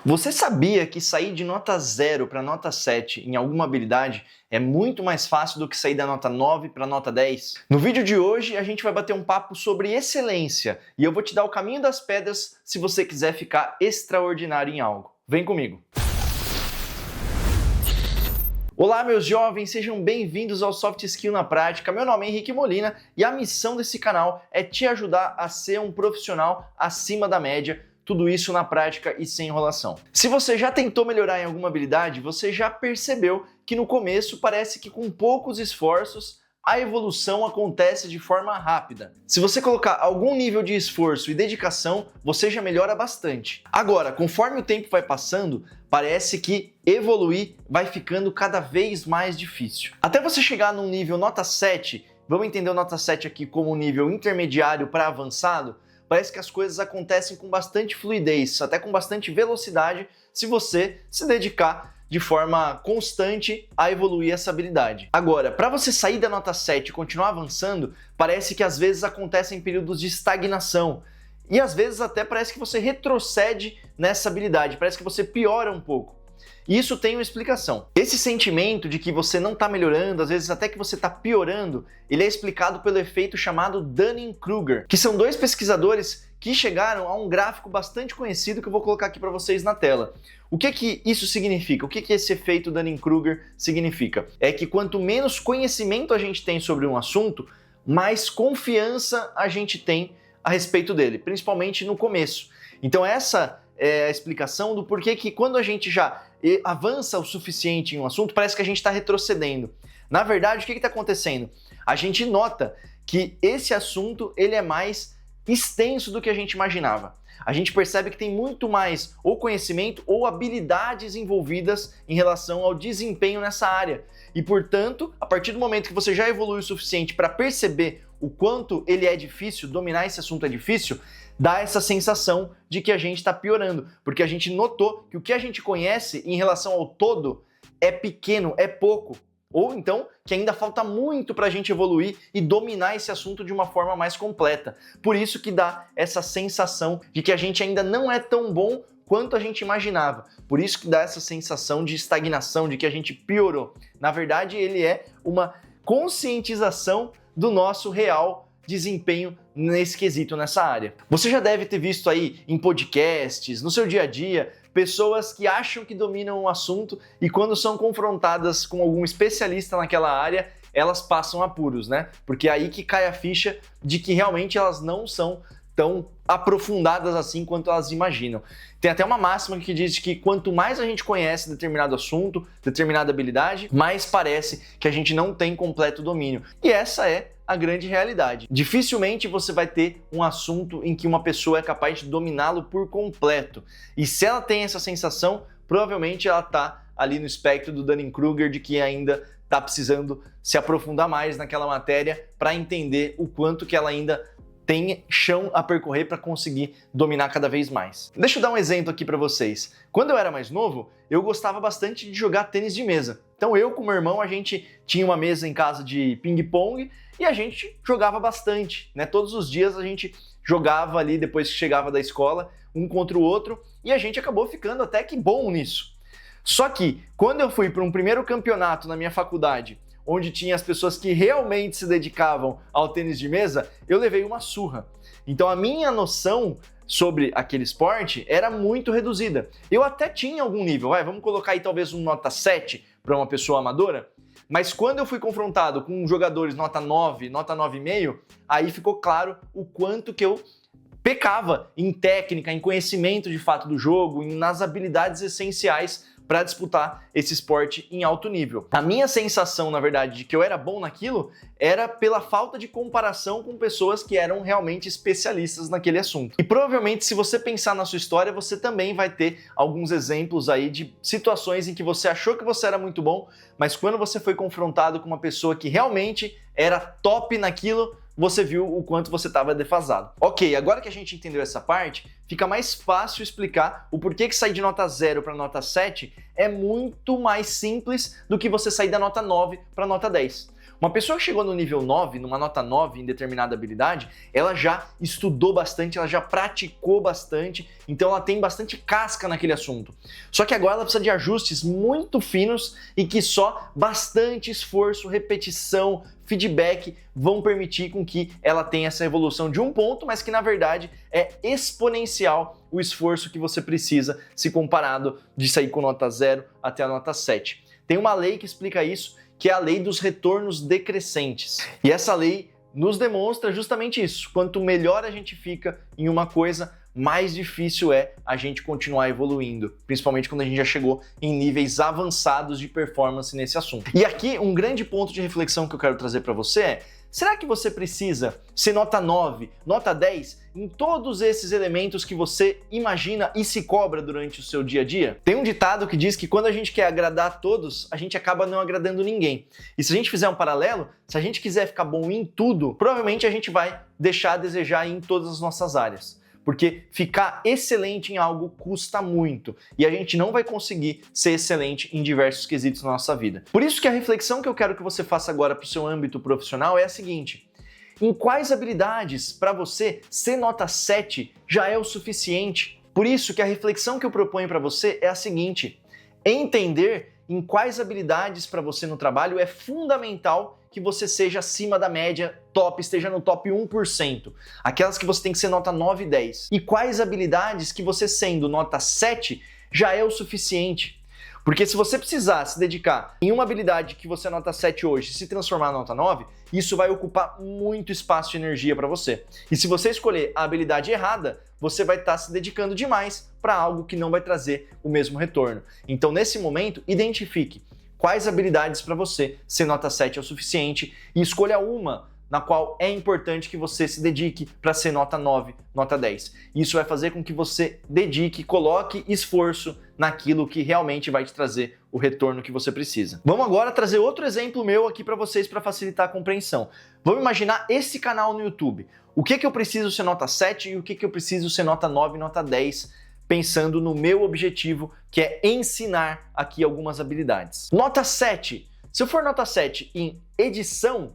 Você sabia que sair de nota 0 para nota 7 em alguma habilidade é muito mais fácil do que sair da nota 9 para nota 10? No vídeo de hoje a gente vai bater um papo sobre excelência e eu vou te dar o caminho das pedras se você quiser ficar extraordinário em algo. Vem comigo! Olá meus jovens, sejam bem-vindos ao Soft Skill na Prática. Meu nome é Henrique Molina e a missão desse canal é te ajudar a ser um profissional acima da média. Tudo isso na prática e sem enrolação. Se você já tentou melhorar em alguma habilidade, você já percebeu que no começo parece que com poucos esforços a evolução acontece de forma rápida. Se você colocar algum nível de esforço e dedicação, você já melhora bastante. Agora, conforme o tempo vai passando, parece que evoluir vai ficando cada vez mais difícil. Até você chegar num nível nota 7, vamos entender o nota 7 aqui como um nível intermediário para avançado, parece que as coisas acontecem com bastante fluidez, até com bastante velocidade, se você se dedicar de forma constante a evoluir essa habilidade. Agora, para você sair da nota 7 e continuar avançando, parece que às vezes acontecem períodos de estagnação. E às vezes até parece que você retrocede nessa habilidade, parece que você piora um pouco. E isso tem uma explicação. Esse sentimento de que você não está melhorando, às vezes até que você está piorando, ele é explicado pelo efeito chamado Dunning-Kruger, que são dois pesquisadores que chegaram a um gráfico bastante conhecido que eu vou colocar aqui para vocês na tela. O que isso significa? O que esse efeito Dunning-Kruger significa? É que quanto menos conhecimento a gente tem sobre um assunto, mais confiança a gente tem a respeito dele, principalmente no começo. Então essa é a explicação do porquê que quando a gente já avança o suficiente em um assunto, parece que a gente está retrocedendo. Na verdade, o que está acontecendo? A gente nota que esse assunto ele é mais extenso do que a gente imaginava. A gente percebe que tem muito mais ou conhecimento ou habilidades envolvidas em relação ao desempenho nessa área. E, portanto, a partir do momento que você já evolui o suficiente para perceber o quanto ele é difícil, dominar esse assunto é difícil, dá essa sensação de que a gente está piorando, porque a gente notou que o que a gente conhece em relação ao todo é pequeno, é pouco, ou então que ainda falta muito para a gente evoluir e dominar esse assunto de uma forma mais completa. Por isso que dá essa sensação de que a gente ainda não é tão bom quanto a gente imaginava. Por isso que dá essa sensação de estagnação, de que a gente piorou. Na verdade, ele é uma conscientização do nosso real desempenho nesse quesito, nessa área. Você já deve ter visto aí em podcasts, no seu dia a dia, pessoas que acham que dominam um assunto e quando são confrontadas com algum especialista naquela área, elas passam apuros, né? Porque é aí que cai a ficha de que realmente elas não são tão aprofundadas assim quanto elas imaginam. Tem até uma máxima que diz que quanto mais a gente conhece determinado assunto, determinada habilidade, mais parece que a gente não tem completo domínio. E essa é a grande realidade. Dificilmente você vai ter um assunto em que uma pessoa é capaz de dominá-lo por completo. E se ela tem essa sensação, provavelmente ela está ali no espectro do Dunning-Kruger de que ainda está precisando se aprofundar mais naquela matéria para entender o quanto que ela ainda tem chão a percorrer para conseguir dominar cada vez mais. Deixa eu dar um exemplo aqui para vocês. Quando eu era mais novo, eu gostava bastante de jogar tênis de mesa. Então eu com meu irmão, a gente tinha uma mesa em casa de ping-pong e a gente jogava bastante, né? Todos os dias a gente jogava ali depois que chegava da escola, um contra o outro, e a gente acabou ficando até que bom nisso. Só que quando eu fui para um primeiro campeonato na minha faculdade, onde tinha as pessoas que realmente se dedicavam ao tênis de mesa, eu levei uma surra. Então a minha noção sobre aquele esporte era muito reduzida. Eu até tinha algum nível, vamos colocar aí talvez um nota 7 para uma pessoa amadora, mas quando eu fui confrontado com jogadores nota 9, nota 9,5, aí ficou claro o quanto que eu pecava em técnica, em conhecimento de fato do jogo, nas habilidades essenciais para disputar esse esporte em alto nível. A minha sensação, na verdade, de que eu era bom naquilo era pela falta de comparação com pessoas que eram realmente especialistas naquele assunto. E provavelmente, se você pensar na sua história, você também vai ter alguns exemplos aí de situações em que você achou que você era muito bom, mas quando você foi confrontado com uma pessoa que realmente era top naquilo, você viu o quanto você estava defasado. Ok, agora que a gente entendeu essa parte, fica mais fácil explicar o porquê que sair de nota 0 para nota 7 é muito mais simples do que você sair da nota 9 para nota 10. Uma pessoa que chegou no nível 9, numa nota 9 em determinada habilidade, ela já estudou bastante, ela já praticou bastante, então ela tem bastante casca naquele assunto. Só que agora ela precisa de ajustes muito finos e que só bastante esforço, repetição, feedback vão permitir com que ela tenha essa evolução de um ponto, mas que na verdade é exponencial o esforço que você precisa se comparado de sair com nota 0 até a nota 7. Tem uma lei que explica isso, que é a lei dos retornos decrescentes. E essa lei nos demonstra justamente isso. Quanto melhor a gente fica em uma coisa, mais difícil é a gente continuar evoluindo, principalmente quando a gente já chegou em níveis avançados de performance nesse assunto. E aqui um grande ponto de reflexão que eu quero trazer para você é: será que você precisa ser nota 9, nota 10 em todos esses elementos que você imagina e se cobra durante o seu dia a dia? Tem um ditado que diz que quando a gente quer agradar a todos, a gente acaba não agradando ninguém. E se a gente fizer um paralelo, se a gente quiser ficar bom em tudo, provavelmente a gente vai deixar a desejar em todas as nossas áreas. Porque ficar excelente em algo custa muito e a gente não vai conseguir ser excelente em diversos quesitos na nossa vida. Por isso que a reflexão que eu quero que você faça agora para o seu âmbito profissional é a seguinte: em quais habilidades para você ser nota 7 já é o suficiente? Por isso que a reflexão que eu proponho para você é a seguinte: entender em quais habilidades para você no trabalho é fundamental que você seja acima da média, top, esteja no top 1%. Aquelas que você tem que ser nota 9 e 10. E quais habilidades que você sendo nota 7 já é o suficiente. Porque se você precisar se dedicar em uma habilidade que você é nota 7 hoje e se transformar em nota 9, isso vai ocupar muito espaço e energia para você. E se você escolher a habilidade errada, você vai estar se dedicando demais para algo que não vai trazer o mesmo retorno. Então, nesse momento, identifique quais habilidades para você ser nota 7 é o suficiente e escolha uma na qual é importante que você se dedique para ser nota 9, nota 10. Isso vai fazer com que você dedique, coloque esforço naquilo que realmente vai te trazer o retorno que você precisa. Vamos agora trazer outro exemplo meu aqui para vocês para facilitar a compreensão. Vamos imaginar esse canal no YouTube. O que eu preciso ser nota 7 e o que eu preciso ser nota 9, nota 10, pensando no meu objetivo, que é ensinar aqui algumas habilidades. Nota 7. Se eu for nota 7 em edição,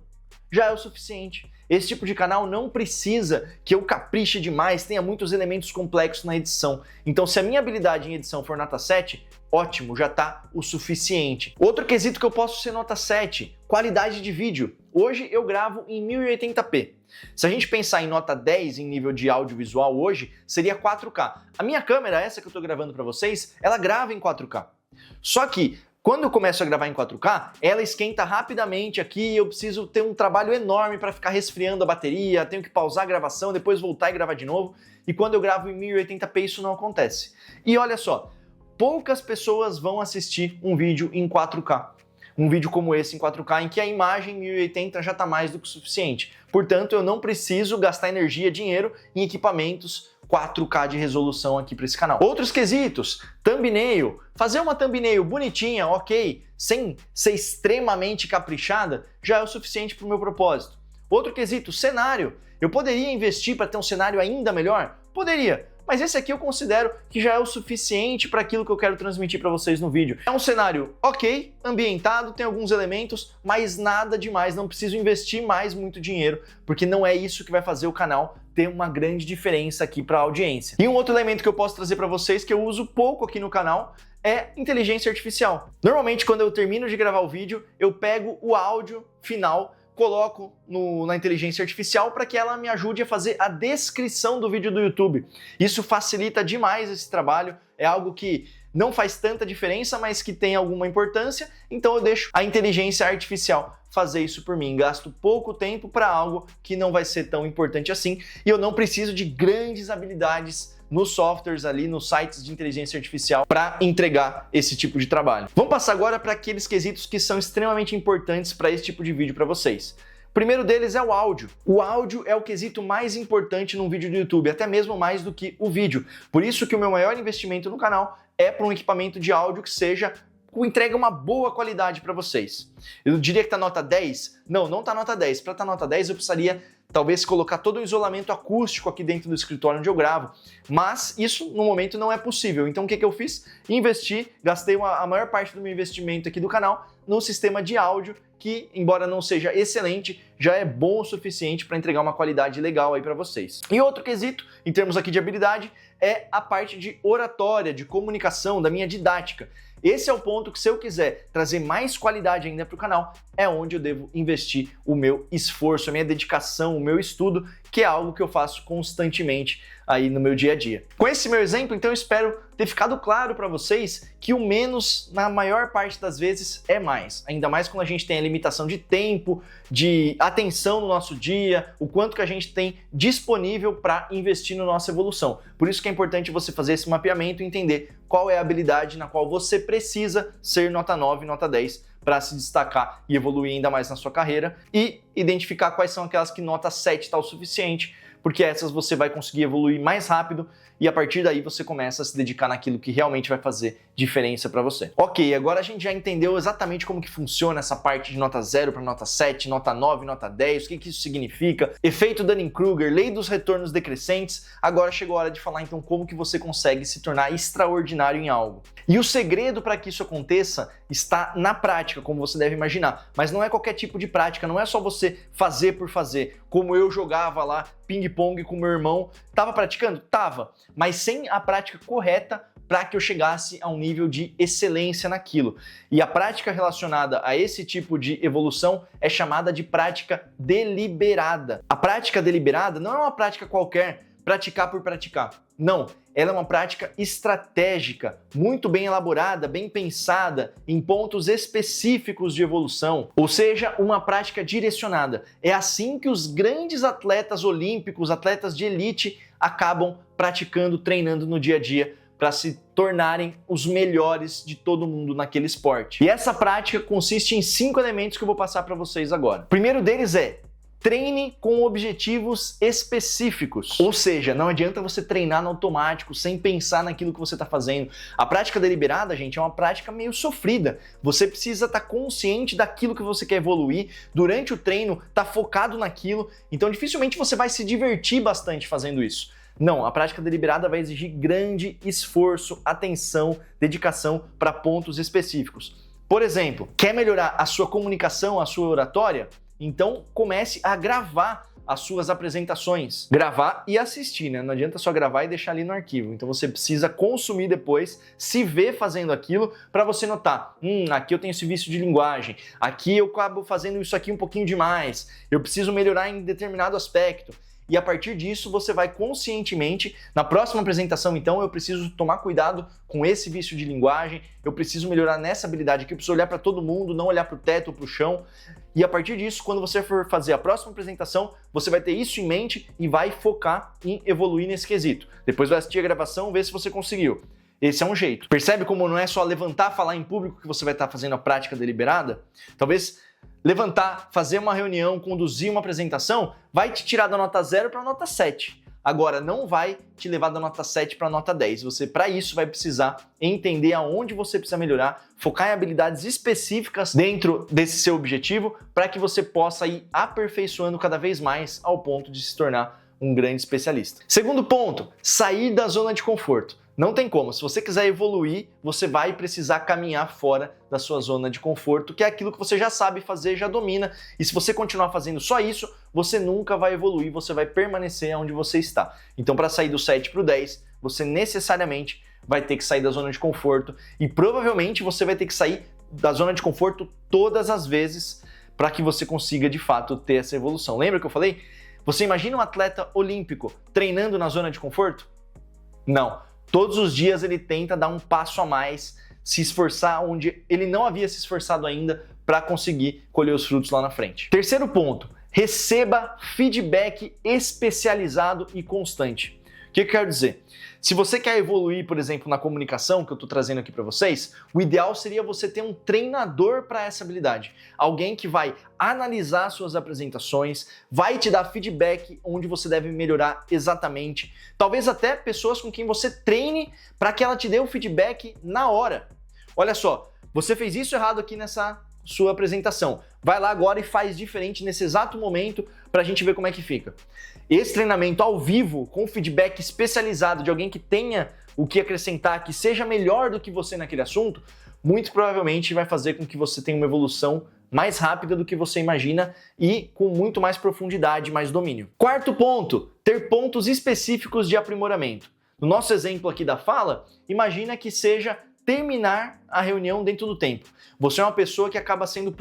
já é o suficiente. Esse tipo de canal não precisa que eu capriche demais, tenha muitos elementos complexos na edição. Então, se a minha habilidade em edição for nota 7, ótimo, já está o suficiente. Outro quesito que eu posso ser nota 7, qualidade de vídeo. Hoje eu gravo em 1080p. Se a gente pensar em nota 10 em nível de audiovisual hoje, seria 4K. A minha câmera, essa que eu estou gravando para vocês, ela grava em 4K. Só que quando eu começo a gravar em 4K, ela esquenta rapidamente aqui, eu preciso ter um trabalho enorme para ficar resfriando a bateria, tenho que pausar a gravação, depois voltar e gravar de novo, e quando eu gravo em 1080p isso não acontece. E olha só, poucas pessoas vão assistir um vídeo em 4K. Um vídeo como esse em 4K, em que a imagem 1080 já está mais do que o suficiente. Portanto, eu não preciso gastar energia, dinheiro em equipamentos 4K de resolução aqui para esse canal. Outros quesitos, thumbnail. Fazer uma thumbnail bonitinha, ok, sem ser extremamente caprichada, já é o suficiente para o meu propósito. Outro quesito, cenário. Eu poderia investir para ter um cenário ainda melhor? Poderia. Mas esse aqui eu considero que já é o suficiente para aquilo que eu quero transmitir para vocês no vídeo. É um cenário ok, ambientado, tem alguns elementos, mas nada demais, não preciso investir mais muito dinheiro, porque não é isso que vai fazer o canal ter uma grande diferença aqui para a audiência. E um outro elemento que eu posso trazer para vocês, que eu uso pouco aqui no canal, é inteligência artificial. Normalmente, quando eu termino de gravar o vídeo, eu pego o áudio final, coloco na inteligência artificial para que ela me ajude a fazer a descrição do vídeo do YouTube. Isso facilita demais esse trabalho, é algo que não faz tanta diferença, mas que tem alguma importância, então eu deixo a inteligência artificial fazer isso por mim. Gasto pouco tempo para algo que não vai ser tão importante assim, e eu não preciso de grandes habilidades nos softwares ali, nos sites de inteligência artificial para entregar esse tipo de trabalho. Vamos passar agora para aqueles quesitos que são extremamente importantes para esse tipo de vídeo para vocês. O primeiro deles é o áudio. O áudio é o quesito mais importante num vídeo do YouTube, até mesmo mais do que o vídeo. Por isso que o meu maior investimento no canal é para um equipamento de áudio que entrega uma boa qualidade para vocês. Eu diria que tá nota 10? Não tá nota 10. Para estar nota 10 eu precisaria talvez colocar todo o isolamento acústico aqui dentro do escritório onde eu gravo, mas isso no momento não é possível. Então o que eu fiz? Investi, gastei a maior parte do meu investimento aqui do canal no sistema de áudio, que, embora não seja excelente, já é bom o suficiente para entregar uma qualidade legal aí para vocês. E outro quesito, em termos aqui de habilidade, é a parte de oratória, de comunicação, da minha didática. Esse é o ponto que, se eu quiser trazer mais qualidade ainda para o canal, é onde eu devo investir o meu esforço, a minha dedicação, o meu estudo, que é algo que eu faço constantemente aí no meu dia a dia. Com esse meu exemplo, então, eu espero ter ficado claro para vocês que o menos, na maior parte das vezes, é mais. Ainda mais quando a gente tem a limitação de tempo, de atenção no nosso dia, o quanto que a gente tem disponível para investir na nossa evolução. Por isso que é importante você fazer esse mapeamento e entender qual é a habilidade na qual você precisa ser nota 9, nota 10 para se destacar e evoluir ainda mais na sua carreira, e identificar quais são aquelas que nota 7 está o suficiente, porque essas você vai conseguir evoluir mais rápido e a partir daí você começa a se dedicar naquilo que realmente vai fazer diferença para você. Ok, agora a gente já entendeu exatamente como que funciona essa parte de nota 0 para nota 7, nota 9, nota 10, o que isso significa, efeito Dunning-Kruger, lei dos retornos decrescentes. Agora chegou a hora de falar então como que você consegue se tornar extraordinário em algo. E o segredo para que isso aconteça está na prática, como você deve imaginar, mas não é qualquer tipo de prática, não é só você fazer por fazer, como eu jogava lá ping-pong com meu irmão. Tava praticando? Tava, mas sem a prática correta para que eu chegasse a um nível de excelência naquilo. E a prática relacionada a esse tipo de evolução é chamada de prática deliberada. A prática deliberada não é uma prática qualquer, praticar por praticar. Não, ela é uma prática estratégica, muito bem elaborada, bem pensada, em pontos específicos de evolução, ou seja, uma prática direcionada. É assim que os grandes atletas olímpicos, atletas de elite, acabam praticando, treinando no dia a dia para se tornarem os melhores de todo mundo naquele esporte. E essa prática consiste em 5 elementos que eu vou passar para vocês agora. O primeiro deles é: treine com objetivos específicos. Ou seja, não adianta você treinar no automático, sem pensar naquilo que você está fazendo. A prática deliberada, gente, é uma prática meio sofrida. Você precisa estar consciente daquilo que você quer evoluir. Durante o treino, estar focado naquilo. Então, dificilmente você vai se divertir bastante fazendo isso. Não, a prática deliberada vai exigir grande esforço, atenção, dedicação para pontos específicos. Por exemplo, quer melhorar a sua comunicação, a sua oratória? Então comece a gravar as suas apresentações. Gravar e assistir, né? Não adianta só gravar e deixar ali no arquivo. Então você precisa consumir depois, se ver fazendo aquilo para você notar, aqui eu tenho esse vício de linguagem, aqui eu acabo fazendo isso aqui um pouquinho demais, eu preciso melhorar em determinado aspecto. E a partir disso você vai conscientemente, na próxima apresentação então, eu preciso tomar cuidado com esse vício de linguagem, eu preciso melhorar nessa habilidade aqui, eu preciso olhar para todo mundo, não olhar para o teto ou para o chão. E a partir disso, quando você for fazer a próxima apresentação, você vai ter isso em mente e vai focar em evoluir nesse quesito. Depois vai assistir a gravação, ver se você conseguiu. Esse é um jeito. Percebe como não é só levantar, falar em público que você vai estar fazendo a prática deliberada? Talvez levantar, fazer uma reunião, conduzir uma apresentação, vai te tirar da nota 0 para a nota 7. Agora, não vai te levar da nota 7 para a nota 10. Você, para isso, vai precisar entender aonde você precisa melhorar, focar em habilidades específicas dentro desse seu objetivo, para que você possa ir aperfeiçoando cada vez mais ao ponto de se tornar um grande especialista. Segundo ponto, sair da zona de conforto. Não tem como, se você quiser evoluir, você vai precisar caminhar fora da sua zona de conforto, que é aquilo que você já sabe fazer, já domina, e se você continuar fazendo só isso, você nunca vai evoluir, você vai permanecer onde você está. Então, para sair do 7 para o 10, você necessariamente vai ter que sair da zona de conforto, e provavelmente você vai ter que sair da zona de conforto todas as vezes para que você consiga, de fato, ter essa evolução. Lembra que eu falei? Você imagina um atleta olímpico treinando na zona de conforto? Não. Todos os dias ele tenta dar um passo a mais, se esforçar onde ele não havia se esforçado ainda para conseguir colher os frutos lá na frente. Terceiro ponto, receba feedback especializado e constante. O que eu quero dizer? Se você quer evoluir, por exemplo, na comunicação, que eu estou trazendo aqui para vocês, o ideal seria você ter um treinador para essa habilidade. Alguém que vai analisar suas apresentações, vai te dar feedback onde você deve melhorar exatamente. Talvez até pessoas com quem você treine para que ela te dê o feedback na hora. Olha só, você fez isso errado aqui nessa sua apresentação. Vai lá agora e faz diferente nesse exato momento para a gente ver como é que fica. Esse treinamento ao vivo, com feedback especializado de alguém que tenha o que acrescentar, que seja melhor do que você naquele assunto, muito provavelmente vai fazer com que você tenha uma evolução mais rápida do que você imagina e com muito mais profundidade, mais domínio. Quarto ponto, ter pontos específicos de aprimoramento. No nosso exemplo aqui da fala, imagina que seja terminar a reunião dentro do tempo. Você é uma pessoa que acaba sendo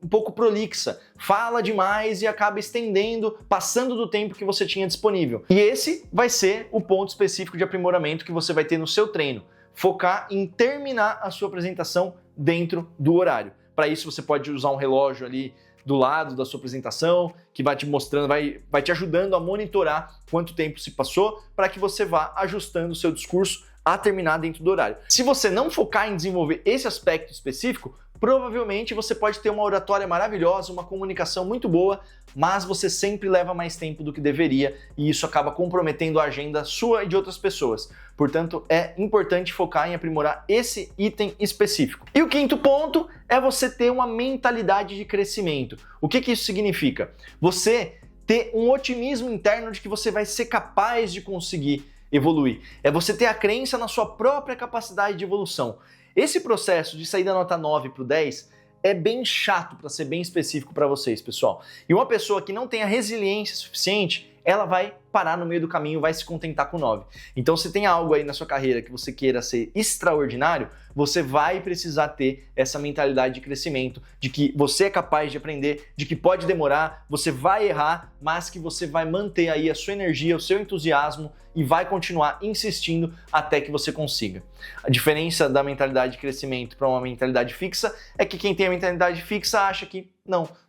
um pouco prolixa, fala demais e acaba estendendo, passando do tempo que você tinha disponível. E esse vai ser o ponto específico de aprimoramento que você vai ter no seu treino. Focar em terminar a sua apresentação dentro do horário. Para isso você pode usar um relógio ali do lado da sua apresentação, que vai te mostrando, vai te ajudando a monitorar quanto tempo se passou, para que você vá ajustando o seu discurso a terminar dentro do horário. Se você não focar em desenvolver esse aspecto específico, provavelmente você pode ter uma oratória maravilhosa, uma comunicação muito boa, mas você sempre leva mais tempo do que deveria e isso acaba comprometendo a agenda sua e de outras pessoas. Portanto, é importante focar em aprimorar esse item específico. E o quinto ponto é você ter uma mentalidade de crescimento. O que isso significa? Você ter um otimismo interno de que você vai ser capaz de conseguir evoluir. É você ter a crença na sua própria capacidade de evolução. Esse processo de sair da nota 9 para o 10 é bem chato, para ser bem específico para vocês, pessoal. E uma pessoa que não tem a resiliência suficiente, ela vai parar no meio do caminho, vai se contentar com 9. Então, se tem algo aí na sua carreira que você queira ser extraordinário, você vai precisar ter essa mentalidade de crescimento, de que você é capaz de aprender, de que pode demorar, você vai errar, mas que você vai manter aí a sua energia, o seu entusiasmo e vai continuar insistindo até que você consiga. A diferença da mentalidade de crescimento para uma mentalidade fixa é que quem tem a mentalidade fixa acha que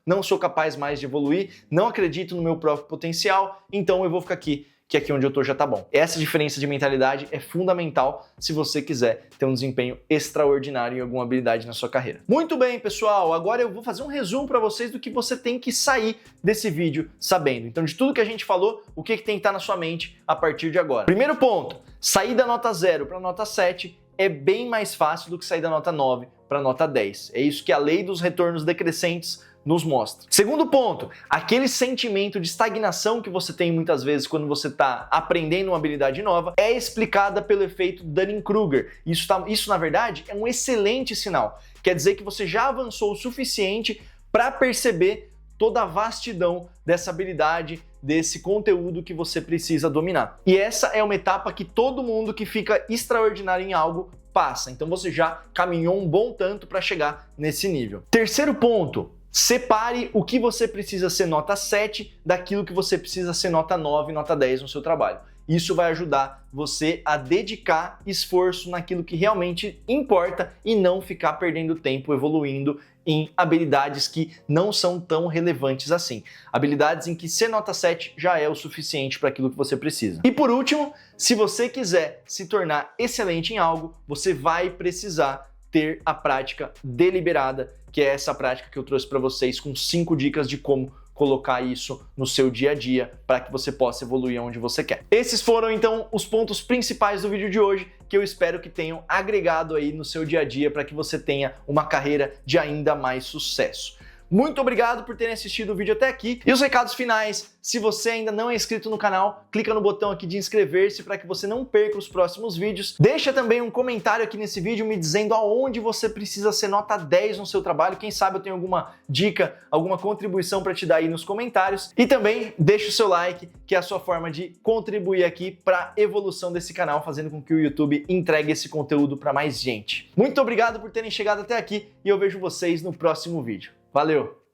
não sou capaz mais de evoluir, não acredito no meu próprio potencial, então eu vou ficar aqui, que aqui onde eu tô já tá bom. Essa diferença de mentalidade é fundamental se você quiser ter um desempenho extraordinário em alguma habilidade na sua carreira. Muito bem, pessoal, agora eu vou fazer um resumo para vocês do que você tem que sair desse vídeo sabendo. Então, de tudo que a gente falou, o que tem que estar na sua mente a partir de agora. Primeiro ponto, sair da nota 0 para a nota 7 é bem mais fácil do que sair da nota 9 para a nota 10. É isso que a lei dos retornos decrescentes nos mostra. Segundo ponto, aquele sentimento de estagnação que você tem muitas vezes quando você está aprendendo uma habilidade nova é explicada pelo efeito Dunning-Kruger. Isso, na verdade, é um excelente sinal. Quer dizer que você já avançou o suficiente para perceber toda a vastidão dessa habilidade, desse conteúdo que você precisa dominar. E essa é uma etapa que todo mundo que fica extraordinário em algo passa. Então você já caminhou um bom tanto para chegar nesse nível. Terceiro ponto, separe o que você precisa ser nota 7 daquilo que você precisa ser nota 9, nota 10 no seu trabalho. Isso vai ajudar você a dedicar esforço naquilo que realmente importa e não ficar perdendo tempo evoluindo em habilidades que não são tão relevantes assim. Habilidades em que ser nota 7 já é o suficiente para aquilo que você precisa. E por último, se você quiser se tornar excelente em algo, você vai precisar ter a prática deliberada, que é essa prática que eu trouxe para vocês com 5 dicas de como colocar isso no seu dia a dia para que você possa evoluir onde você quer. Esses foram então os pontos principais do vídeo de hoje, que eu espero que tenham agregado aí no seu dia a dia para que você tenha uma carreira de ainda mais sucesso. Muito obrigado por terem assistido o vídeo até aqui. E os recados finais, se você ainda não é inscrito no canal, clica no botão aqui de inscrever-se para que você não perca os próximos vídeos. Deixa também um comentário aqui nesse vídeo me dizendo aonde você precisa ser nota 10 no seu trabalho. Quem sabe eu tenho alguma dica, alguma contribuição para te dar aí nos comentários. E também deixa o seu like, que é a sua forma de contribuir aqui para a evolução desse canal, fazendo com que o YouTube entregue esse conteúdo para mais gente. Muito obrigado por terem chegado até aqui e eu vejo vocês no próximo vídeo. Valeu!